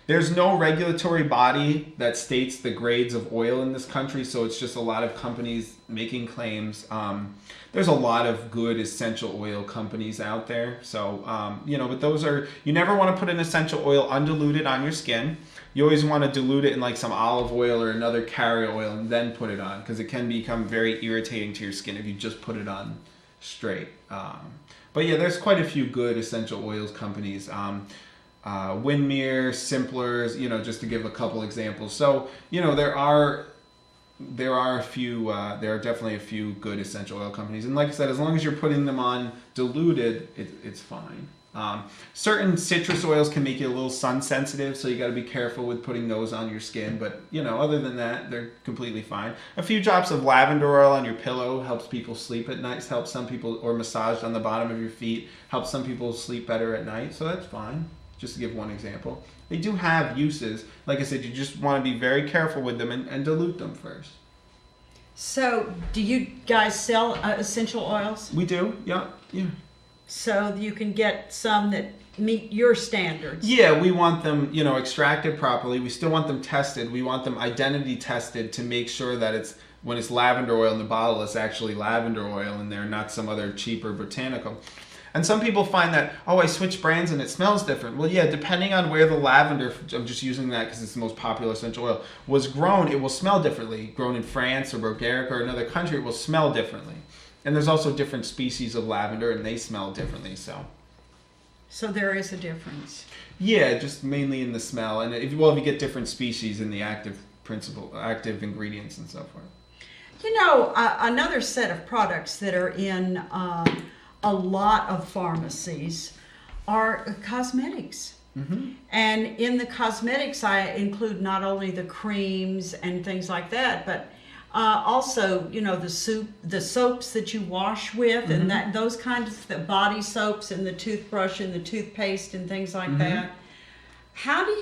There's no regulatory body that states the grades of oil in this country, so it's just a lot of companies making claims. There's a lot of good essential oil companies out there. So, but those you never want to put an essential oil undiluted on your skin. You always want to dilute it in like some olive oil or another carrier oil and then put it on, because it can become very irritating to your skin if you just put it on straight. But yeah, there's quite a few good essential oils companies. Windmere, Simplers, just to give a couple examples. So, there are definitely a few good essential oil companies. And like I said, as long as you're putting them on diluted, it's fine. Certain citrus oils can make you a little sun sensitive, so you got to be careful with putting those on your skin. But, other than that, they're completely fine. A few drops of lavender oil on your pillow helps people sleep at night, helps some people, or massaged on the bottom of your feet, helps some people sleep better at night. So that's fine. Just to give one example. They do have uses. Like I said, you just want to be very careful with them and dilute them first. So, do you guys sell essential oils? We do, yeah. So you can get some that meet your standards. Yeah, we want them, extracted properly. We still want them tested. We want them identity tested to make sure that when it's lavender oil in the bottle, it's actually lavender oil in there, not some other cheaper botanical. And some people find that, I switch brands and it smells different. Well, yeah, depending on where the lavender, I'm just using that because it's the most popular essential oil, was grown, it will smell differently. Grown in France or Bulgaria or another country, it will smell differently. And there's also different species of lavender, and they smell differently. So there is a difference. Yeah, just mainly in the smell, and if you get different species in the active ingredients and so forth. Another set of products that are in a lot of pharmacies are cosmetics. Mm-hmm. And in the cosmetics, I include not only the creams and things like that, but also, the soaps that you wash with, mm-hmm. and those kinds of the body soaps and the toothbrush and the toothpaste and things like mm-hmm. that. How do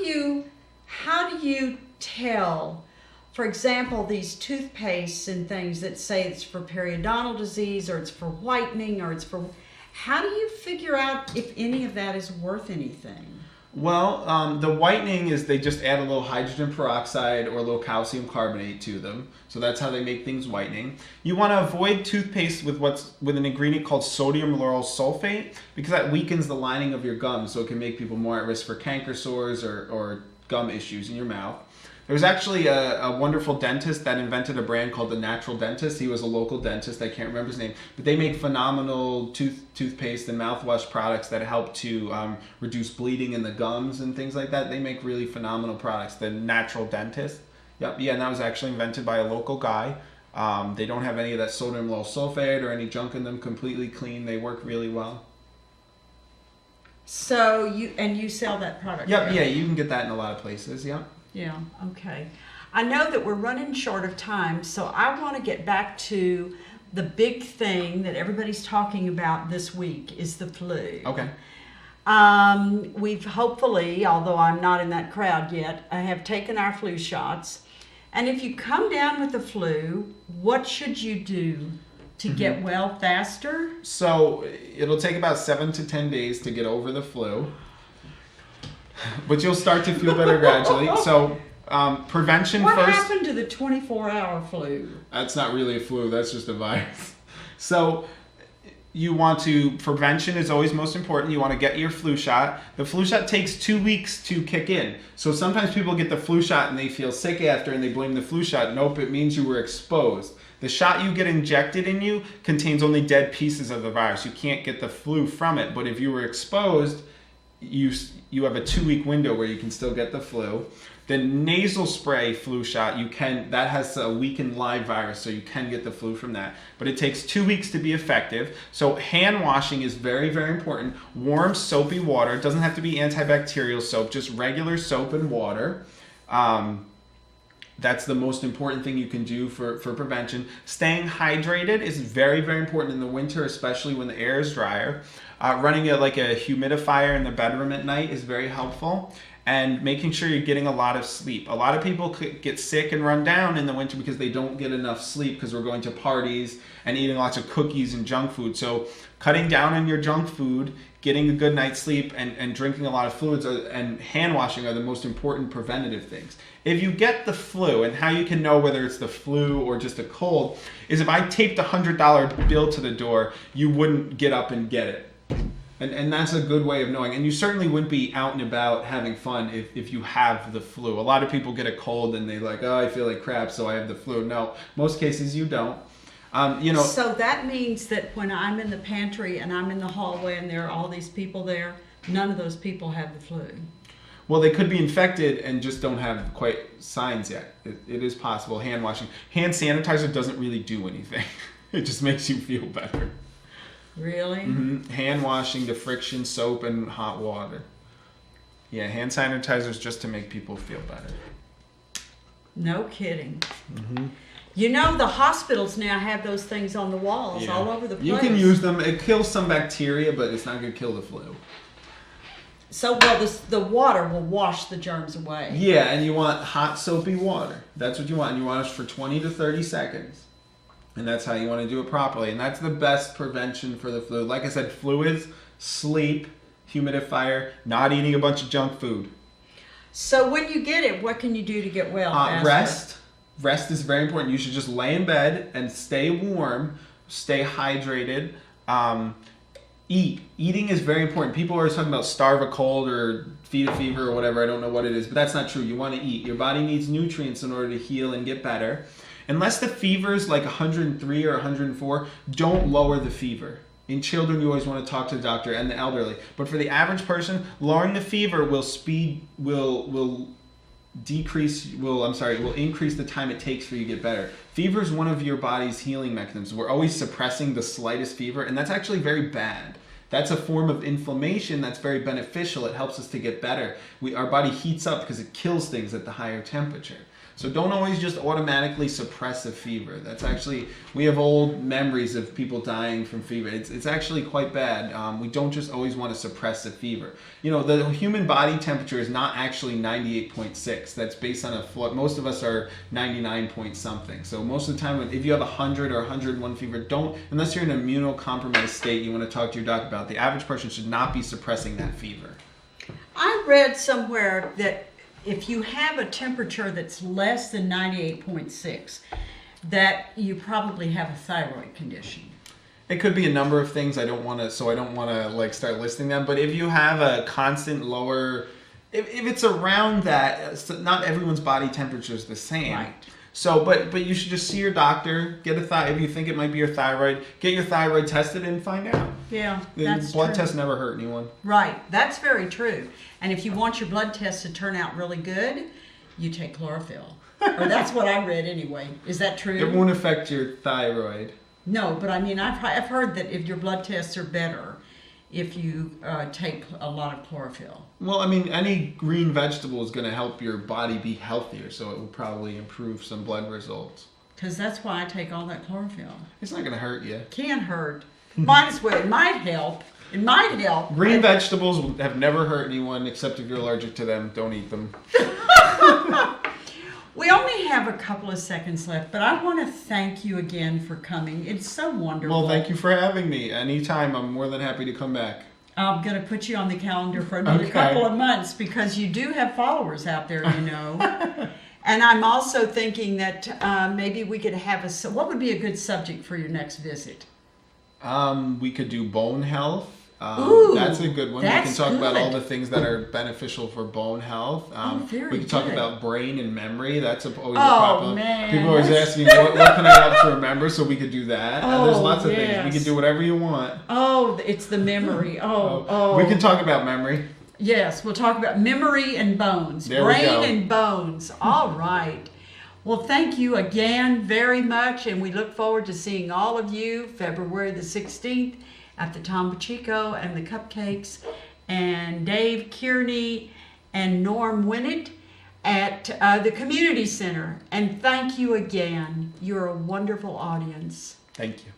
you tell for example, these toothpastes and things that say it's for periodontal disease or it's for whitening or it's for... How do you figure out if any of that is worth anything? Well, the whitening is they just add a little hydrogen peroxide or a little calcium carbonate to them. So that's how they make things whitening. You want to avoid toothpaste with an ingredient called sodium lauryl sulfate because that weakens the lining of your gums, so it can make people more at risk for canker sores or gum issues in your mouth. There was actually a wonderful dentist that invented a brand called The Natural Dentist. He was a local dentist. I can't remember his name. But they make phenomenal toothpaste and mouthwash products that help to reduce bleeding in the gums and things like that. They make really phenomenal products. The Natural Dentist. Yep. Yeah, and that was actually invented by a local guy. They don't have any of that sodium lauryl sulfate or any junk in them. Completely clean. They work really well. So you sell that product? Yep. Right? Yeah, you can get that in a lot of places. Yep. Yeah, okay. I know that we're running short of time, so I want to get back to the big thing that everybody's talking about this week is the flu. Okay. We've hopefully, although I'm not in that crowd yet, I have taken our flu shots. And if you come down with the flu, what should you do to get well faster? So it'll take about 7 to 10 days to get over the flu. But you'll start to feel better gradually. So prevention what first. What happened to the 24-hour flu? That's not really a flu. That's just a virus. So prevention is always most important. You want to get your flu shot. The flu shot takes 2 weeks to kick in. So sometimes people get the flu shot and they feel sick after and they blame the flu shot. Nope, it means you were exposed. The shot you get injected in you contains only dead pieces of the virus. You can't get the flu from it. But if you were exposed, you have a 2-week window where you can still get the flu. The nasal spray flu shot, that has a weakened live virus, so you can get the flu from that. But it takes 2 weeks to be effective. So hand washing is very, very important. Warm soapy water. It doesn't have to be antibacterial soap, just regular soap and water. That's the most important thing you can do for prevention. Staying hydrated is very, very important in the winter, especially when the air is drier. Running a humidifier in the bedroom at night is very helpful. And making sure you're getting a lot of sleep. A lot of people get sick and run down in the winter because they don't get enough sleep because we're going to parties and eating lots of cookies and junk food. So cutting down on your junk food, getting a good night's sleep, and drinking a lot of fluids and hand washing are the most important preventative things. If you get the flu, and how you can know whether it's the flu or just a cold, is if I taped a $100 bill to the door, you wouldn't get up and get it. And that's a good way of knowing. And you certainly wouldn't be out and about having fun if you have the flu. A lot of people get a cold and they're like, oh, I feel like crap, so I have the flu. No, most cases you don't. So that means that when I'm in the pantry and I'm in the hallway and there are all these people there, none of those people have the flu. Well, they could be infected and just don't have quite signs yet. It is possible. Hand washing. Hand sanitizer doesn't really do anything. It just makes you feel better. Really? Mm-hmm. Hand washing, the friction, soap, and hot water. Yeah, hand sanitizers just to make people feel better. No kidding. Mm-hmm. You know, the hospitals now have those things on the walls all over the place. You can use them. It kills some bacteria, but it's not going to kill the flu. So, the water will wash the germs away. Yeah, and you want hot, soapy water. That's what you want. And you want it for 20 to 30 seconds. And that's how you want to do it properly. And that's the best prevention for the flu. Like I said, fluids, sleep, humidifier, not eating a bunch of junk food. So when you get it, what can you do to get well faster? Rest. Rest is very important. You should just lay in bed and stay warm, stay hydrated. Eat. Eating is very important. People are always talking about starve a cold or feed a fever or whatever. I don't know what it is, but that's not true. You want to eat. Your body needs nutrients in order to heal and get better. Unless the fever is like 103 or 104, don't lower the fever. In children, you always want to talk to the doctor and the elderly. But for the average person, lowering the fever will increase the time it takes for you to get better. Fever is one of your body's healing mechanisms. We're always suppressing the slightest fever, and that's actually very bad. That's a form of inflammation that's very beneficial. It helps us to get better. Our body heats up because it kills things at the higher temperature. So don't always just automatically suppress a fever. That's actually, we have old memories of people dying from fever. It's actually quite bad. We don't just always want to suppress a fever. You know, the human body temperature is not actually 98.6. That's based on most of us are 99 point something. So most of the time, if you have 100 or 101 fever, unless you're in an immunocompromised state, you want to talk to your doctor about it. The average person should not be suppressing that fever. I read somewhere that if you have a temperature that's less than 98.6, that you probably have a thyroid condition. It could be a number of things. I don't want to like start listing them. But if you have a constant lower, if it's around that, not everyone's body temperature is the same. Right. So, but you should just see your doctor. If you think it might be your thyroid, get your thyroid tested and find out. Yeah, that's blood tests never hurt anyone. Right, that's very true. And if you want your blood test to turn out really good, you take chlorophyll. Or that's what I read anyway. Is that true? It won't affect your thyroid. No, but I mean, I've heard that if your blood tests are better if you take a lot of chlorophyll. Well, I mean, any green vegetable is going to help your body be healthier, so it will probably improve some blood results. Because that's why I take all that chlorophyll. It's not going to hurt you. Can't hurt. Might as well. It might help. It might help. Green vegetables have never hurt anyone, except if you're allergic to them. Don't eat them. We only have a couple of seconds left, but I want to thank you again for coming. It's so wonderful. Well, thank you for having me. Anytime, I'm more than happy to come back. I'm going to put you on the calendar for another couple of months because you do have followers out there, you know. And I'm also thinking that maybe we could have what would be a good subject for your next visit? We could do bone health. Ooh, that's a good one. We can talk about all good. the things that are beneficial for bone health. Very we can talk good. about brain and memory. That's always a problem. Man. People always ask me, what can I have to remember? So we could do that. There's lots of things. We can do whatever you want. Oh, it's the memory. We can talk about memory. Yes, we'll talk about memory and bones. There we go. Brain and bones. All right. Well, thank you again very much, and we look forward to seeing all of you February the 16th at the Tom Pacheco and the Cupcakes, and Dave Kearney and Norm Winnett at the Community Center. And thank you again. You're a wonderful audience. Thank you.